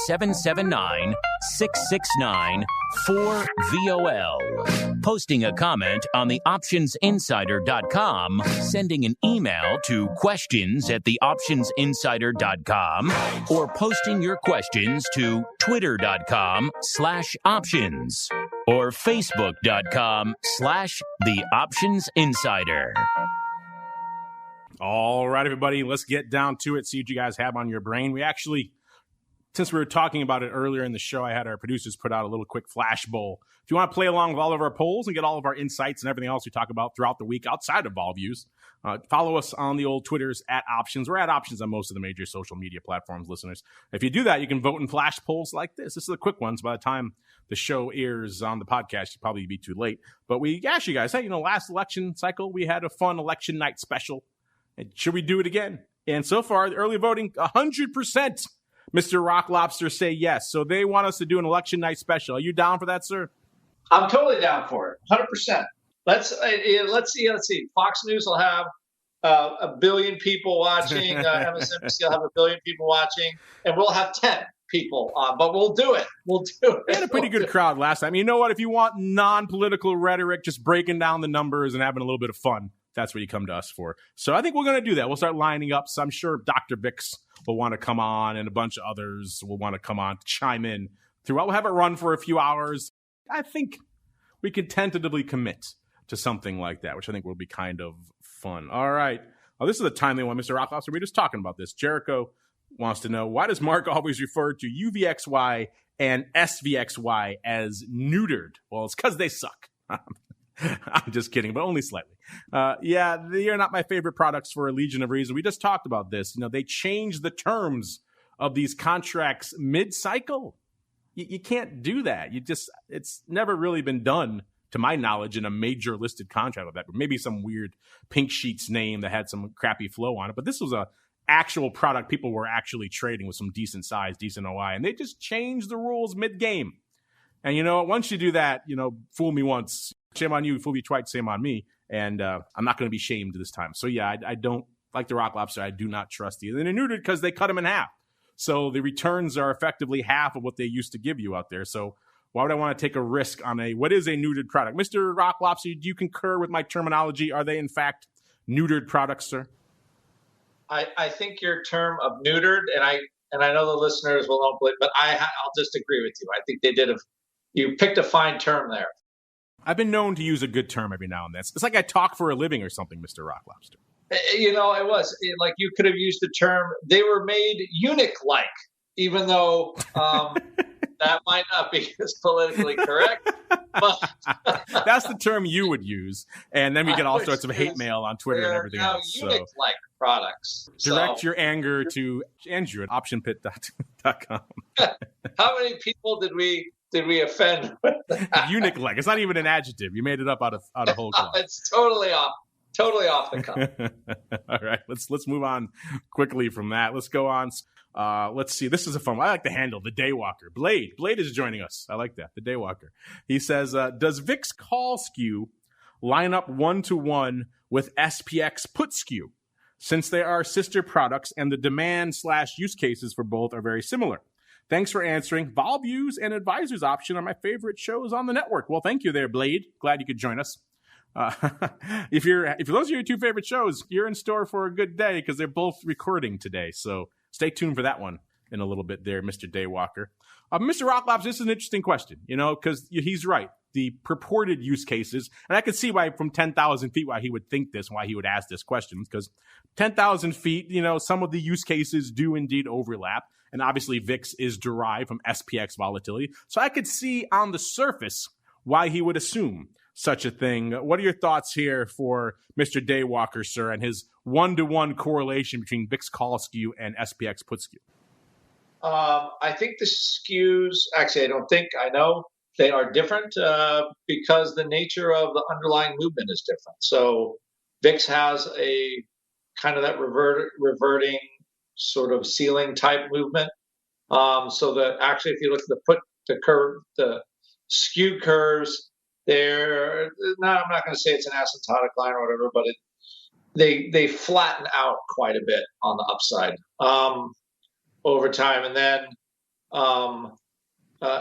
669-4VOL. Posting a comment on the optionsinsider.com, sending an email to questions@theoptionsinsider.com, or posting your questions to twitter.com/options or facebook.com/theoptionsinsider. All right, everybody, let's get down to it. See what you guys have on your brain. We actually, since we were talking about it earlier in the show, I had our producers put out a little quick flash bowl. If you want to play along with all of our polls and get all of our insights and everything else we talk about throughout the week outside of Vol Views, follow us on the old Twitters at Options. We're at Options on most of the major social media platforms, listeners. If you do that, you can vote in flash polls like this. This is the quick ones. By the time the show airs on the podcast, you'll probably be too late. But we asked you guys, hey, last election cycle, we had a fun election night special. And should we do it again? And so far, the early voting, 100%. Mr. Rock Lobster say yes. So they want us to do an election night special. Are you down for that, sir? I'm totally down for it. 100%. Let's see. Fox News will have a billion people watching. MSNBC will have a billion people watching, and we'll have 10 people on. But we'll do it. We'll do it. We had a pretty good crowd last time. You know what? If you want non-political rhetoric, just breaking down the numbers and having a little bit of fun, that's what you come to us for. So I think we're going to do that. We'll start lining up. So I'm sure Dr. VVIX will want to come on, and a bunch of others will want to come on, chime in throughout. We'll have it run for a few hours. I think we could tentatively commit to something like that, which I think will be kind of fun. All right. Well, this is a timely one, Mr. Rock Lobster. We were just talking about this. Jericho wants to know, why does Mark always refer to UVXY and SVXY as neutered? Well, it's because they suck. I'm just kidding, but only slightly. Yeah, they are not my favorite products for a legion of reasons. We just talked about this. They changed the terms of these contracts mid-cycle. You can't do that. It's never really been done, to my knowledge, in a major listed contract like that. Maybe some weird Pink Sheets name that had some crappy flow on it. But this was a actual product people were actually trading with some decent size, decent OI. And they just changed the rules mid-game. And once you do that, fool me once, shame on you, fool me twice, shame on me. And I'm not going to be shamed this time. So, yeah, I don't like the Rock Lobster. I do not trust you. And they're neutered because they cut them in half. So the returns are effectively half of what they used to give you out there. So why would I want to take a risk on what is a neutered product? Mr. Rock Lobster, do you concur with my terminology? Are they, in fact, neutered products, sir? I think your term of neutered, and I know the listeners will not believe, but I'll just agree with you. I think you picked a fine term there. I've been known to use a good term every now and then. It's like I talk for a living or something, Mr. Rock Lobster. It was like you could have used the term, they were made eunuch-like, even though that might not be as politically correct. But that's the term you would use. And then we get all sorts of hate mail on Twitter and everything else. Eunuch-like products. Direct your anger to Andrew at optionpit.com. How many people did we offend with that? Eunuch-like. It's not even an adjective. You made it up out of whole cloth. It's totally off the cuff. All right, let's move on quickly from that. Let's go on. Let's see. This is a fun one. I like the handle, the Daywalker. Blade is joining us. I like that, the Daywalker. He says, does VIX call SKEW line up 1-to-1 with SPX put SKEW, since they are sister products and the demand/use cases for both are very similar? Thanks for answering. Vol Views and Advisors Option are my favorite shows on the network. Well, thank you there, Blade. Glad you could join us. If those are your two favorite shows, you're in store for a good day because they're both recording today. So stay tuned for that one in a little bit there, Mr. Daywalker. Mr. Rocklobs, this is an interesting question, because he's right. The purported use cases, and I could see why from 10,000 feet why he would think this, why he would ask this question, because 10,000 feet, some of the use cases do indeed overlap. And obviously VIX is derived from SPX volatility. So I could see on the surface why he would assume such a thing. What are your thoughts here for Mr. Daywalker, sir, and his 1-to-1 correlation between VIX call SKEW and SPX put SKEW? I think the SKEWs, actually, I know they are different because the nature of the underlying movement is different. So VIX has a kind of that reverting sort of ceiling type movement. So that actually, if you look at the SKEW curves, I'm not going to say it's an asymptotic line or whatever, but they flatten out quite a bit on the upside over time. And then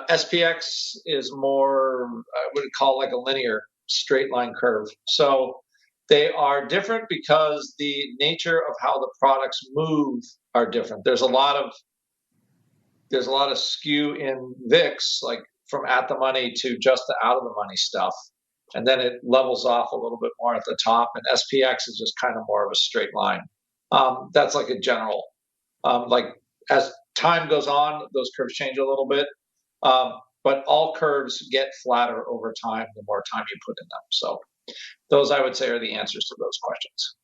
SPX is more, I would call like a linear straight line curve. So they are different because the nature of how the products move are different. There's a lot of skew in VIX, like from at the money to just the out of the money stuff. And then it levels off a little bit more at the top. And SPX is just kind of more of a straight line. That's like a general, like as time goes on, those curves change a little bit. But all curves get flatter over time the more time you put in them. So those, I would say, are the answers to those questions.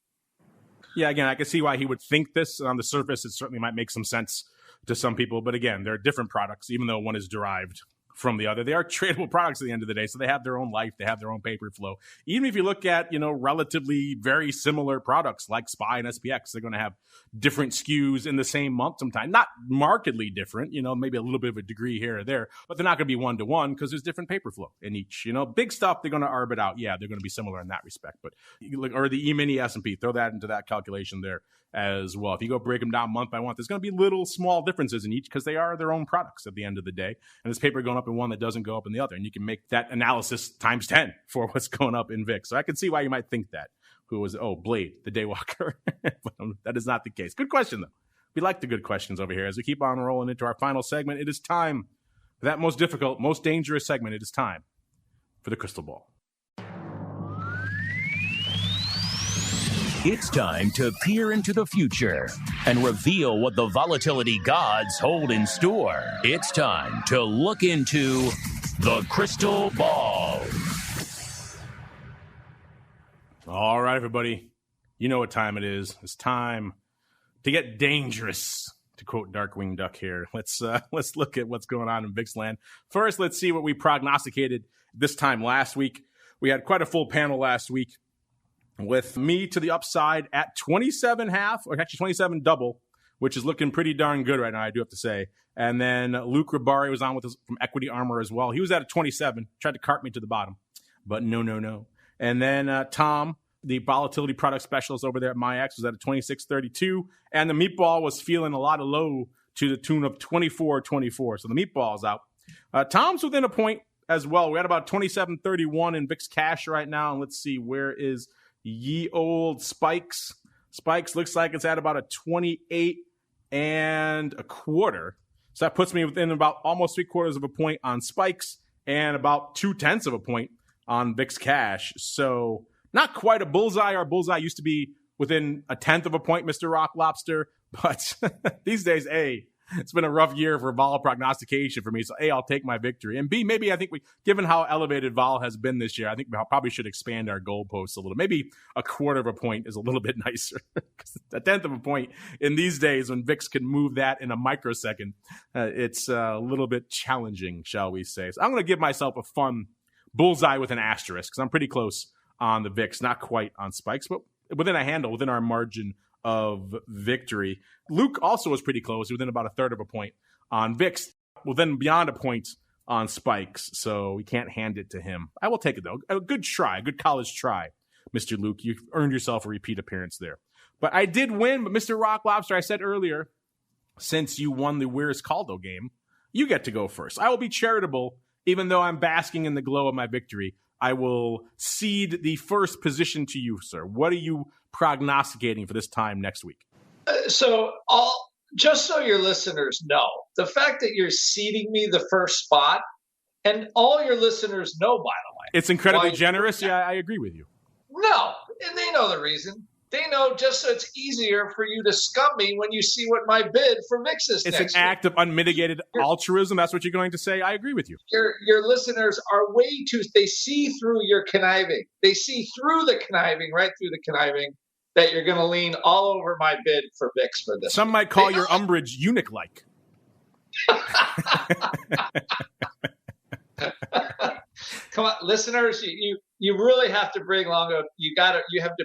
Yeah, again, I can see why he would think this. On the surface, it certainly might make some sense to some people. But again, they're different products, even though one is derived from the other. They are tradable products at the end of the day, so they have their own life. They have their own paper flow. Even if you look at, relatively very similar products like SPY and SPX, they're going to have different skews in the same month sometimes. Not markedly different, maybe a little bit of a degree here or there, but they're not going to be one-to-one because there's different paper flow in each. Big stuff, they're going to arb it out. Yeah, they're going to be similar in that respect. But or the E-mini S&P, throw that into that calculation there as well. If you go break them down month by month, there's going to be little small differences in each because they are their own products at the end of the day. And this paper going up in one that doesn't go up in the other. And you can make that analysis times 10 for what's going up in VIX. So I can see why you might think that. Blade, the Daywalker. But that is not the case. Good question, though. We like the good questions over here. As we keep on rolling into our final segment, it is time for that most difficult, most dangerous segment. It is time for the crystal ball. It's time to peer into the future and reveal what the volatility gods hold in store. It's time to look into the crystal ball. All right, everybody. You know what time it is. It's time to get dangerous, to quote Darkwing Duck here. Let's look at what's going on in VIX land. First, let's see what we prognosticated this time last week. We had quite a full panel last week, with me to the upside at 27.5, or actually 27 double, which is looking pretty darn good right now, I do have to say. And then Luke Ribari was on with us from Equity Armor as well. He was at a 27, tried to cart me to the bottom, but no. And then Tom, the volatility product specialist over there at MIAX, was at a 26.32. And the meatball was feeling a lot of low to the tune of 24.24. So the meatball's out. Tom's within a point as well. We're at about 27.31 in VIX cash right now. And let's see, where is ye old Spikes? Spikes looks like it's at about a 28 and a quarter. So that puts me within about almost 3/4 of a point on Spikes and about 2/10 of a point on VIX cash. So not quite a bullseye. Our bullseye used to be within 1/10 of a point, Mr. Rock Lobster. But these days, A, it's been a rough year for vol prognostication for me. So A, I'll take my victory. And B, maybe I think given how elevated vol has been this year, I think we probably should expand our goalposts a little. Maybe 1/4 of a point is a little bit nicer. 1/10 of a point in these days when VIX can move that in a microsecond, it's a little bit challenging, shall we say. So I'm going to give myself a fun bullseye with an asterisk because I'm pretty close on the VIX, not quite on Spikes, but within a handle, within our margin of victory. Luke also was pretty close, within about 1/3 of a point on VIX, within beyond a point on Spikes, so we can't hand it to him. I will take it, though. A good try, a good college try, Mr. Luke. You've earned yourself a repeat appearance there. But I did win, but Mr. Rock Lobster, I said earlier, since you won the Where's Caldo game, you get to go first. I will be charitable, even though I'm basking in the glow of my victory. I will cede the first position to you, sir. What are you prognosticating for this time next week? Just so your listeners know, the fact that you're ceding me the first spot, and all your listeners know, by the way. It's incredibly generous. Yeah, I agree with you. No, and they know the reason. They know just so it's easier for you to scum me when you see what my bid for VIX is next week. It's an act of unmitigated altruism. That's what you're going to say. I agree with you. Your listeners are way too, they see through your conniving. They see through the conniving, right through the conniving, that you're going to lean all over my bid for VIX for this. Some might call your umbrage eunuch-like. Come on, listeners, you really have to bring Longo. You have to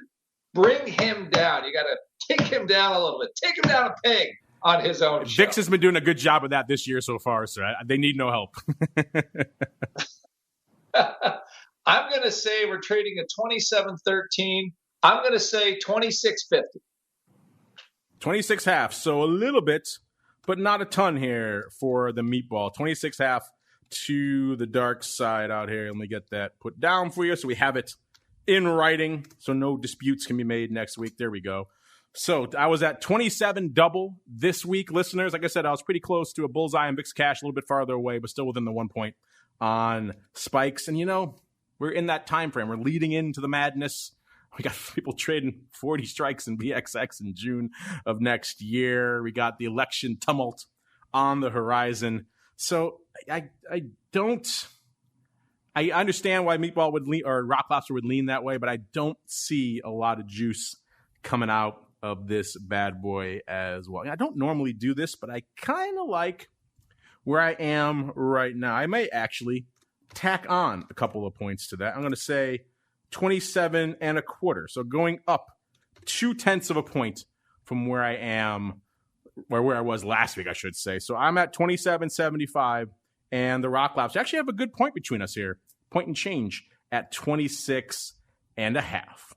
bring him down. You got to take him down a little bit. Take him down a peg on his own show. VIX has been doing a good job of that this year so far, sir. They need no help. I'm going to say we're trading at 27.13. I'm going to say 26.50. 26.5. So a little bit, but not a ton here for the meatball. 26.5 to the dark side out here. Let me get that put down for you so we have it in writing so no disputes can be made next week. There we go. So I was at 27 double this week, listeners. Like I said, I was pretty close to a bullseye on VIX cash, a little bit farther away, but still within the 1 point on spikes. And, we're in that time frame. We're leading into the madness. We got people trading 40 strikes in VXX in June of next year. We got the election tumult on the horizon. So I understand why Meatball would lean, or Rock Lobster would lean that way, but I don't see a lot of juice coming out of this bad boy as well. I don't normally do this, but I kind of like where I am right now. I may actually tack on a couple of points to that. I'm going to say 27 and a quarter. So going up 0.2 of a point from where I am, or where I was last week, I should say. So I'm at 27.75, and the Rock Lobster actually have a good point between us here. Point and change at 26 and a half.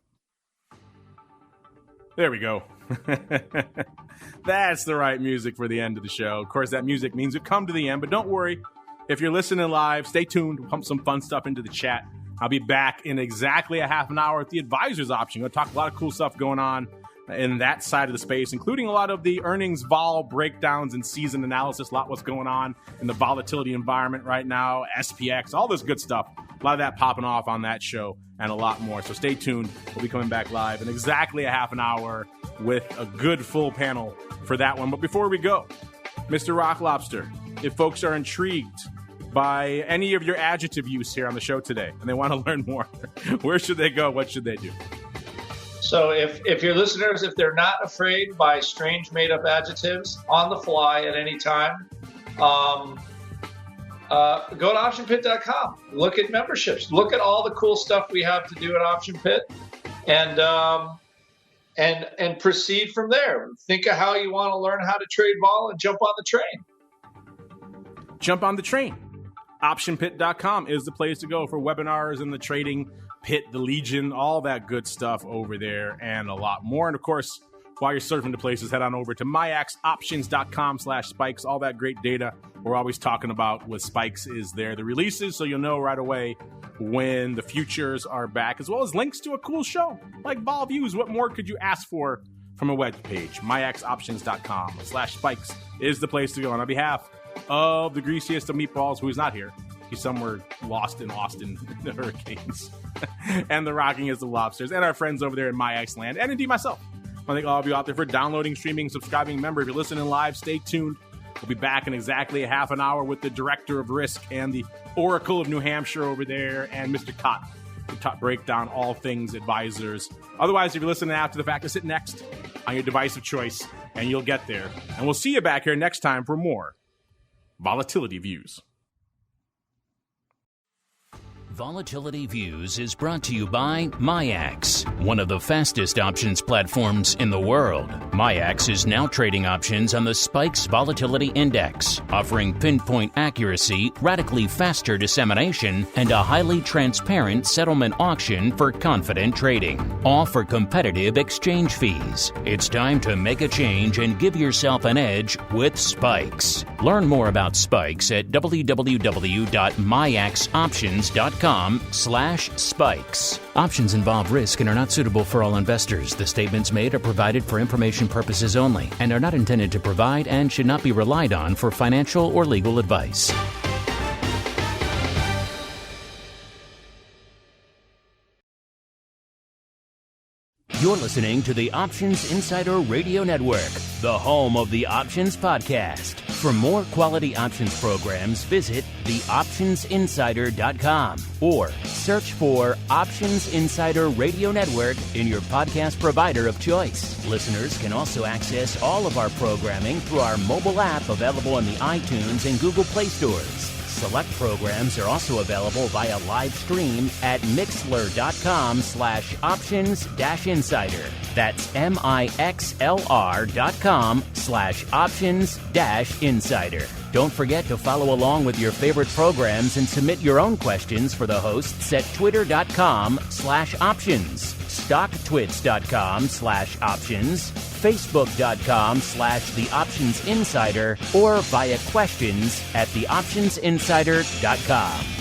There we go. That's the right music for the end of the show. Of course, that music means we've come to the end, but don't worry. If you're listening live, stay tuned. We'll pump some fun stuff into the chat. I'll be back in exactly a half an hour at the advisor's option. We'll talk a lot of cool stuff going on in that side of the space, including a lot of the earnings vol breakdowns and season analysis, a lot what's going on in the volatility environment right now, SPX, all this good stuff. A lot of that popping off on that show and a lot more. So stay tuned. We'll be coming back live in exactly a half an hour with a good full panel for that one. But before we go, Mr. Rock Lobster, if folks are intrigued by any of your adjective use here on the show today and they want to learn more, where should they go? What should they do? So if your listeners, if they're not afraid by strange made-up adjectives on the fly at any time, go to optionpit.com. Look at memberships. Look at all the cool stuff we have to do at Option Pit, and proceed from there. Think of how you want to learn how to trade vol and jump on the train. Jump on the train. OptionPit.com is the place to go for webinars and the trading pit, the Legion, all that good stuff over there and a lot more. And of course, while you're surfing the places, head on over to MIAXoptions.com/spikes. All that great data we're always talking about with spikes is there. The releases, so you'll know right away when the futures are back, as well as links to a cool show like Vol Views. What more could you ask for from a web page? MIAXoptions.com/spikes is the place to go. And on behalf of the greasiest of meatballs, who is not here, he's somewhere lost in Austin in the hurricanes, and the rockingest of lobsters, and our friends over there in MIAX land, and indeed myself. I think all of you out there for downloading, streaming, subscribing. Remember, if you're listening live, stay tuned. We'll be back in exactly a half an hour with the Director of Risk and the Oracle of New Hampshire over there, and Mr. Cott to break down all things advisors. Otherwise, if you're listening after the fact, just sit next on your device of choice, and you'll get there. And we'll see you back here next time for more Volatility Views. Volatility Views is brought to you by MIAX, one of the fastest options platforms in the world. MIAX is now trading options on the SPIKES Volatility Index, offering pinpoint accuracy, radically faster dissemination, and a highly transparent settlement auction for confident trading, all for competitive exchange fees. It's time to make a change and give yourself an edge with SPIKES. Learn more about SPIKES at www.miaxoptions.com/spikes. Options involve risk and are not suitable for all investors. The statements made are provided for information purposes only and are not intended to provide and should not be relied on for financial or legal advice. You're listening to the Options Insider Radio Network, the home of the Options Podcast. For more quality options programs, visit theoptionsinsider.com or search for Options Insider Radio Network in your podcast provider of choice. Listeners can also access all of our programming through our mobile app available in the iTunes and Google Play stores. Select programs are also available via live stream at mixlr.com/options-insider. That's mixlr.com/options-insider. Don't forget to follow along with your favorite programs and submit your own questions for the hosts at twitter.com/options, stocktwits.com/options, facebook.com/theoptionsinsider or via questions@theoptionsinsider.com.